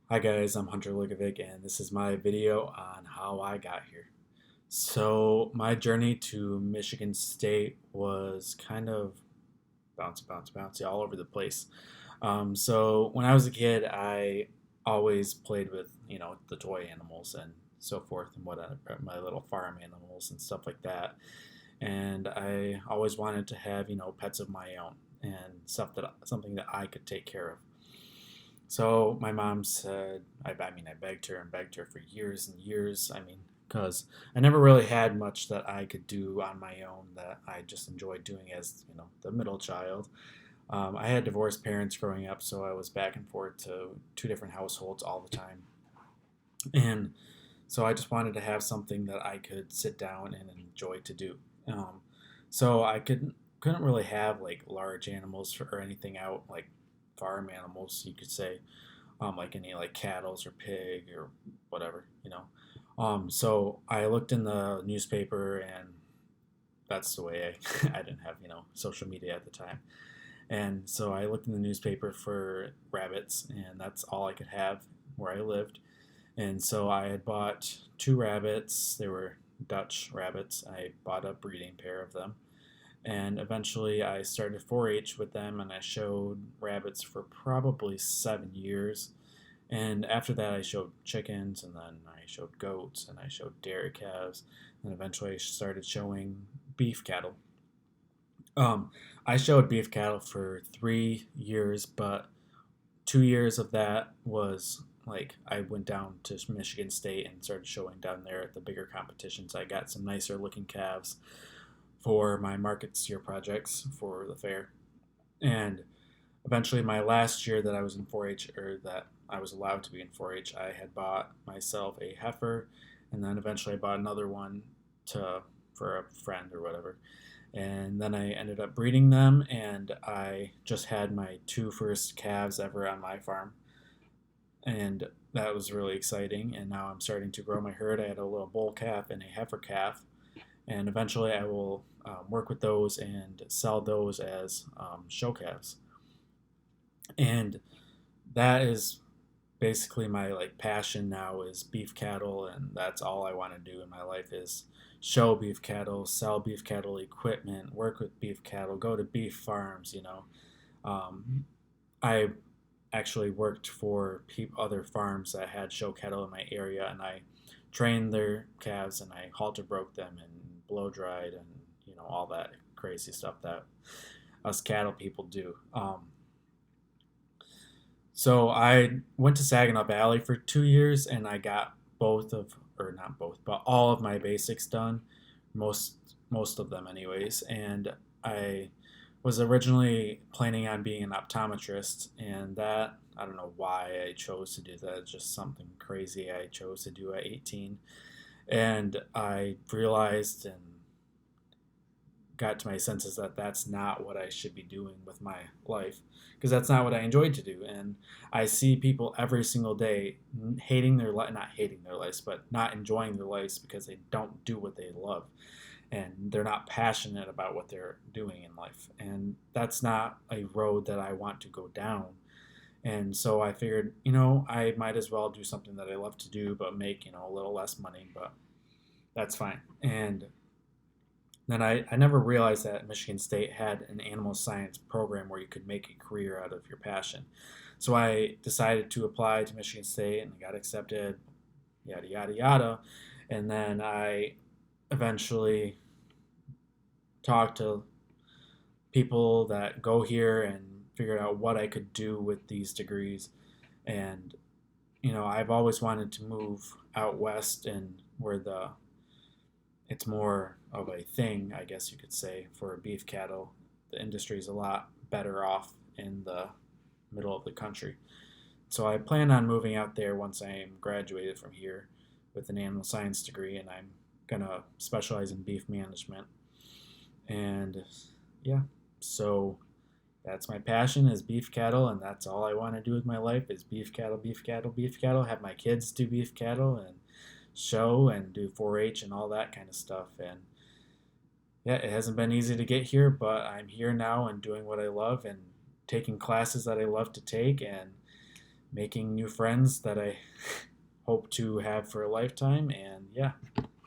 Hi guys, I'm Hunter Lugovic and this is my video on how I got here. So my journey to Michigan State was kind of bouncy all over the place. So when I was a kid, I always played with, the toy animals and so forth and whatever, my little farm animals and stuff like that. And I always wanted to have, pets of my own and something that I could take care of. So my mom said, I begged her and begged her for years and years. Because I never really had much that I could do on my own that I just enjoyed doing as, the middle child. I had divorced parents growing up, so I was back and forth to two different households all the time. And so I just wanted to have something that I could sit down and enjoy to do. Um, so I couldn't really have like large animals or anything out like farm animals, you could say, like any like cattle's or pig or whatever, So I looked in the newspaper, and that's the way I didn't have social media at the time, and so I looked in the newspaper for rabbits, and that's all I could have where I lived. And so I had bought two rabbits. They were Dutch rabbits. I bought a breeding pair of them. And eventually I started 4 H with them, and I showed rabbits for probably 7 years. And after that, I showed chickens, and then I showed goats, and I showed dairy calves, and eventually I started showing beef cattle. Um, I showed beef cattle for 3 years, but 2 years of that was like I went down to Michigan State and started showing down there at the bigger competitions. I got some nicer looking calves for my market steer projects for the fair. And eventually, my last year that I was in 4 H, or that I was allowed to be in 4 H, I had bought myself a heifer, and then eventually I bought another one to for a friend or whatever. And then I ended up breeding them, and I just had my two first calves ever on my farm, and that was really exciting. And now I'm starting to grow my herd. I had a little bull calf and a heifer calf, and eventually I will work with those and sell those as show calves. And that is basically my like passion now is beef cattle, and that's all I want to do in my life is show beef cattle, sell beef cattle equipment, work with beef cattle, go to beef farms. um, I actually worked for other farms that had show cattle in my area, and I trained their calves, and I halter broke them and blow dried, and all that crazy stuff that us cattle people do. So I went to Saginaw Valley for 2 years, and I got both of, or not both, but all of my basics done, most most of them anyways. And I was originally planning on being an optometrist, and that I don't know why I chose to do that. It's just something crazy I chose to do at 18, and I realized and got to my senses that that's not what I should be doing with my life, because that's not what I enjoyed to do. And I see people every single day hating their life, not hating their lives, but not enjoying their lives because they don't do what they love, and they're not passionate about what they're doing in life. And that's not a road that I want to go down. And so I figured, I might as well do something that I love to do, but make, a little less money, but that's fine. And then I never realized that Michigan State had an animal science program where you could make a career out of your passion. So I decided to apply to Michigan State, and I got accepted, yada, yada, yada. And then I eventually talked to people that go here and figured out what I could do with these degrees. And, I've always wanted to move out west, and where it's more of a thing, I guess you could say, for beef cattle. The industry is a lot better off in the middle of the country. So I plan on moving out there once I am graduated from here with an animal science degree, and I'm gonna specialize in beef management. And yeah, so that's my passion is beef cattle, and that's all I want to do with my life is beef cattle, beef cattle, beef cattle. Have my kids do beef cattle and show and do 4-H and all that kind of stuff. And yeah, it hasn't been easy to get here, but I'm here now and doing what I love and taking classes that I love to take and making new friends that I hope to have for a lifetime. And yeah,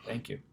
thank you.